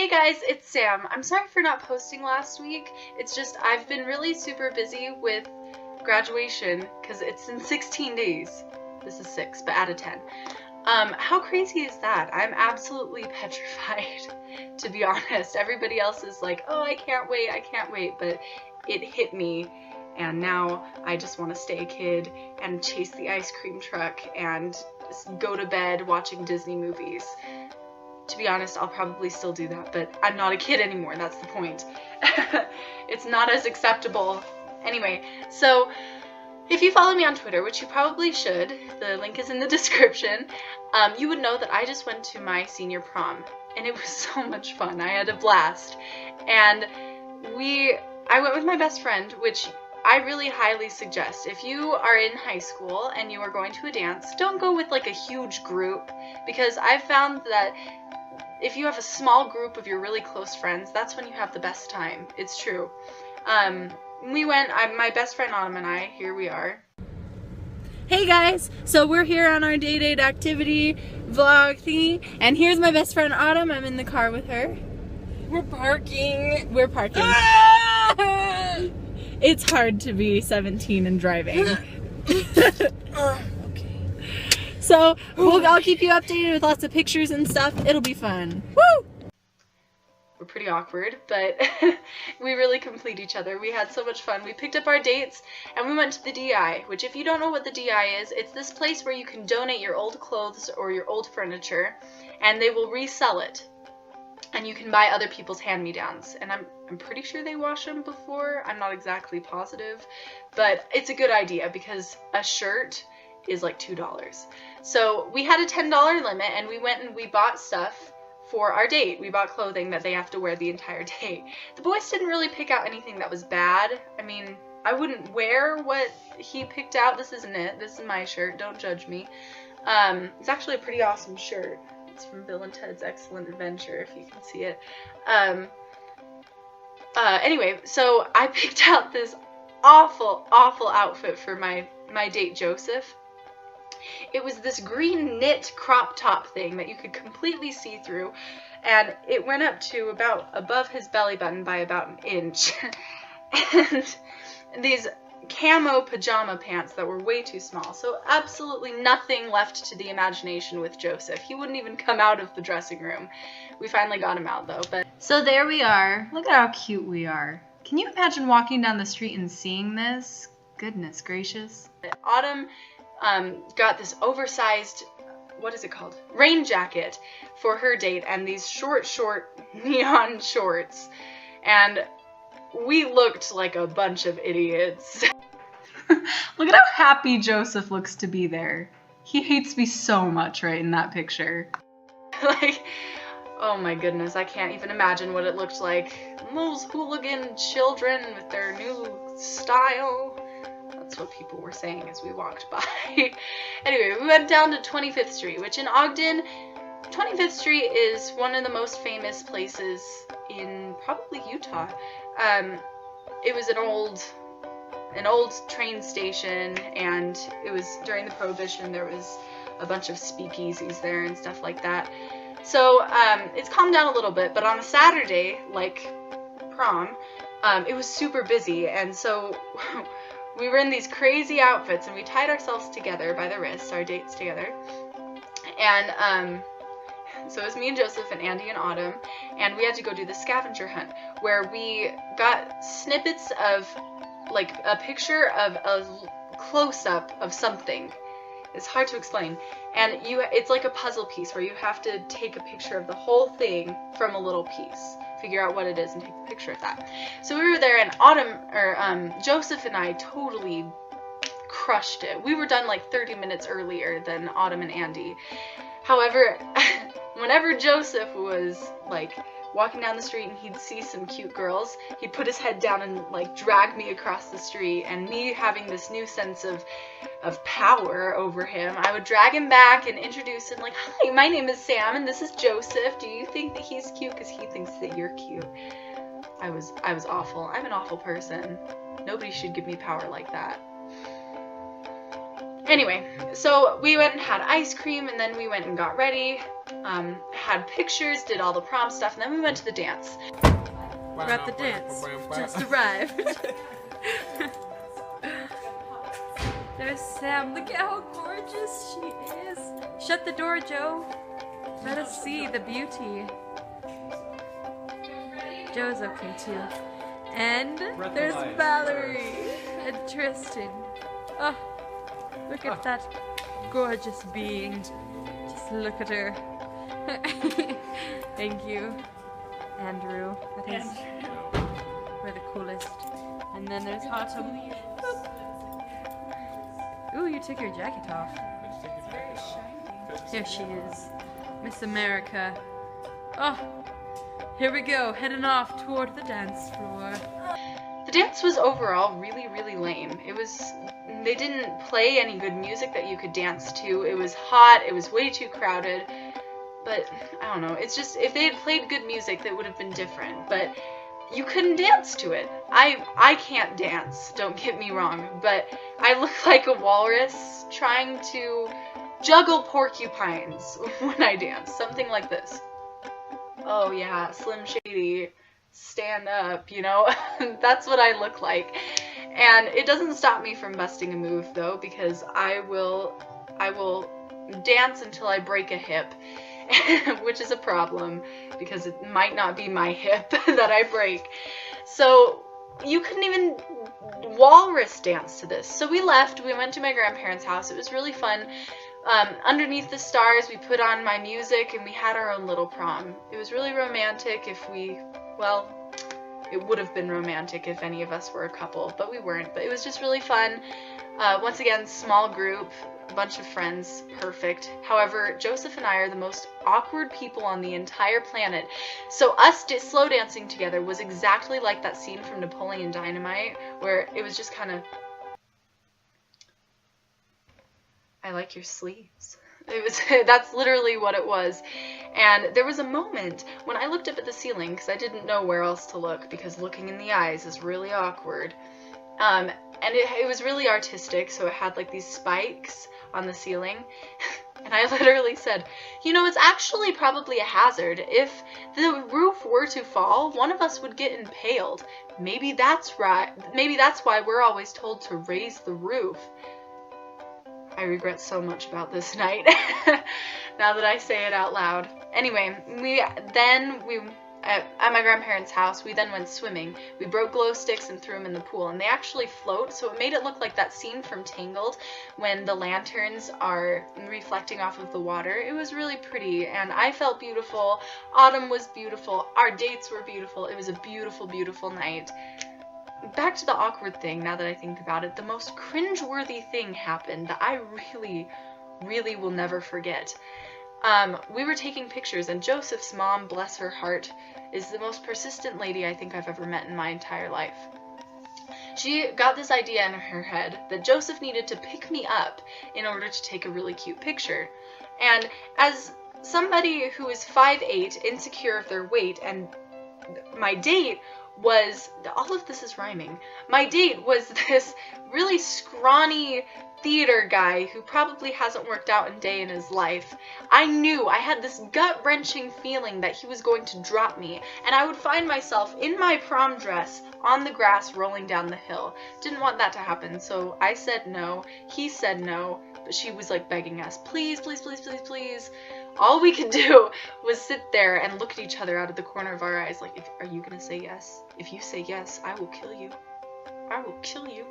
Hey guys, it's Sam. I'm sorry for not posting last week. It's just I've been really super busy with graduation because it's in 16 days. This is 6, but out of 10. How crazy is that? I'm absolutely petrified, to be honest. Everybody else is like, oh, I can't wait, but it hit me, and now I just want to stay a kid and chase the ice cream truck and go to bed watching Disney movies. To be honest, I'll probably still do that, but I'm not a kid anymore, that's the point. It's not as acceptable. Anyway, so if you follow me on Twitter, which you probably should, the link is in the description, you would know that I just went to my senior prom, and it was so much fun. I had a blast, and I went with my best friend, which I really highly suggest. If you are in high school and you are going to a dance, don't go with like a huge group, because I've found that if you have a small group of your really close friends, that's when you have the best time. It's true. We went, my best friend Autumn and I, here we are. Hey guys, so we're here on our day-date activity vlog thingy, and here's my best friend Autumn. I'm in the car with her. We're parking. Ah! It's hard to be 17 and driving. So I'll keep you updated with lots of pictures and stuff. It'll be fun. Woo! We're pretty awkward, but we really complete each other. We had so much fun. We picked up our dates and we went to the DI, which if you don't know what the DI is, it's this place where you can donate your old clothes or your old furniture and they will resell it. And you can buy other people's hand-me-downs. And I'm pretty sure they wash them before. I'm not exactly positive, but it's a good idea because a shirt is like $2. So we had a $10 limit and we went and we bought stuff for our date. We bought clothing that they have to wear the entire day. The boys didn't really pick out anything that was bad. I mean, I wouldn't wear what he picked out. This isn't it. This is my shirt. Don't judge me. It's actually a pretty awesome shirt. It's from Bill and Ted's Excellent Adventure, if you can see it. Anyway, so I picked out this awful outfit for my date Joseph. It was this green knit crop top thing that you could completely see through, and it went up to about above his belly button by about an inch. And these camo pajama pants that were way too small, so absolutely nothing left to the imagination with Joseph. He wouldn't even come out of the dressing room. We finally got him out though. But so there we are. Look at how cute we are. Can you imagine walking down the street and seeing this? Goodness gracious. Autumn got this oversized, what is it called? Rain jacket for her date and these short neon shorts. And we looked like a bunch of idiots. Look at how happy Joseph looks to be there. He hates me so much right in that picture. Like, oh my goodness, I can't even imagine what it looked like. Those hooligan children with their new style. That's what people were saying as we walked by. Anyway, we went down to 25th Street, which in Ogden, 25th Street is one of the most famous places in probably Utah. It was an old train station, and it was during the Prohibition. There was a bunch of speakeasies there and stuff like that. So it's calmed down a little bit, but on a Saturday, like prom, it was super busy, and so we were in these crazy outfits, and we tied ourselves together by the wrists, our dates together, and so it was me and Joseph and Andy and Autumn, and we had to go do the scavenger hunt, where we got snippets of, like, a picture of a close-up of something. It's hard to explain, and it's like a puzzle piece where you have to take a picture of the whole thing from a little piece, figure out what it is, and take a picture of that. So we were there, and Joseph and I totally crushed it. We were done like 30 minutes earlier than Autumn and Andy. However, whenever Joseph was like walking down the street and he'd see some cute girls, he'd put his head down and like drag me across the street, and me having this new sense of power over him, I would drag him back and introduce him like, hi, my name is Sam and this is Joseph. Do you think that he's cute? Because he thinks that you're cute. I was awful. I'm an awful person. Nobody should give me power like that. Anyway, so we went and had ice cream, and then we went and got ready. had pictures, did all the prom stuff, and then we went to the dance. We're at the dance. Just arrived. There's Sam. Look at how gorgeous she is. Shut the door, Joe. Let us see the beauty. Joe's okay too. And there's Valerie and Tristan. Oh, look at that gorgeous being. Just look at her. Thank you, Andrew. We're the coolest. And then there's Autumn. Ooh, you took your jacket off. Here she is, Miss America. Oh, here we go, heading off toward the dance floor. The dance was overall really, really lame. They didn't play any good music that you could dance to. It was hot, it was way too crowded. But, I don't know, it's just, if they had played good music, that would have been different. But you couldn't dance to it. I can't dance, don't get me wrong, but I look like a walrus trying to juggle porcupines when I dance. Something like this. Oh yeah, Slim Shady, stand up, you know? That's what I look like. And it doesn't stop me from busting a move though, because I will dance until I break a hip. Which is a problem, because it might not be my hip that I break. So you couldn't even walrus dance to this. So we left, we went to my grandparents' house. It was really fun. Underneath the stars, we put on my music and we had our own little prom. It was really romantic it would have been romantic if any of us were a couple, but we weren't. But it was just really fun. Once again, small group, a bunch of friends, perfect. However, Joseph and I are the most awkward people on the entire planet. So us slow dancing together was exactly like that scene from Napoleon Dynamite, where it was just kind of, I like your sleeves. That's literally what it was. And there was a moment when I looked up at the ceiling, because I didn't know where else to look, because looking in the eyes is really awkward. And it was really artistic, so it had like these spikes on the ceiling. And I literally said, you know, it's actually probably a hazard. If the roof were to fall, one of us would get impaled. Maybe that's right. Maybe that's why we're always told to raise the roof. I regret so much about this night, now that I say it out loud. Anyway, at my grandparents' house, we then went swimming. We broke glow sticks and threw them in the pool, and they actually float, so it made it look like that scene from Tangled when the lanterns are reflecting off of the water. It was really pretty, and I felt beautiful. Autumn was beautiful. Our dates were beautiful. It was a beautiful, beautiful night. Back to the awkward thing, now that I think about it, the most cringeworthy thing happened that I really, really will never forget. We were taking pictures, and Joseph's mom, bless her heart, is the most persistent lady I think I've ever met in my entire life. She got this idea in her head that Joseph needed to pick me up in order to take a really cute picture. And as somebody who is 5'8", insecure of their weight, and my date was, all of this is rhyming, my date was this really scrawny theater guy who probably hasn't worked out a day in his life. I knew, I had this gut-wrenching feeling that he was going to drop me, and I would find myself in my prom dress on the grass rolling down the hill. Didn't want that to happen, so I said no, he said no, but she was like begging us, please, please, please, please, please. All we could do was sit there and look at each other out of the corner of our eyes like, are you gonna say yes? If you say yes, I will kill you. I will kill you.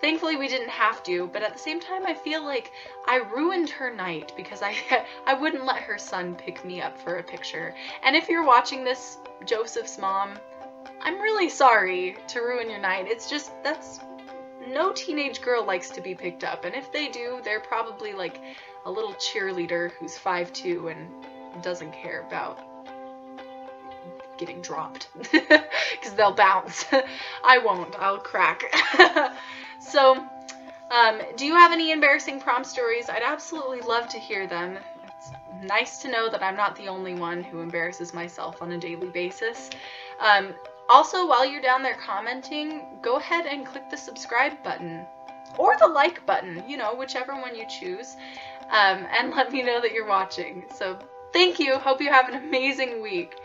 Thankfully we didn't have to, but at the same time I feel like I ruined her night because I wouldn't let her son pick me up for a picture. And if you're watching this, Joseph's mom, I'm really sorry to ruin your night. It's just, no teenage girl likes to be picked up, and if they do, they're probably like a little cheerleader who's 5'2" and doesn't care about getting dropped, because they'll bounce. I won't, I'll crack. So, do you have any embarrassing prom stories? I'd absolutely love to hear them. It's nice to know that I'm not the only one who embarrasses myself on a daily basis. Also, while you're down there commenting, go ahead and click the subscribe button. Or the like button, you know, whichever one you choose. and let me know that you're watching. So thank you. Hope you have an amazing week.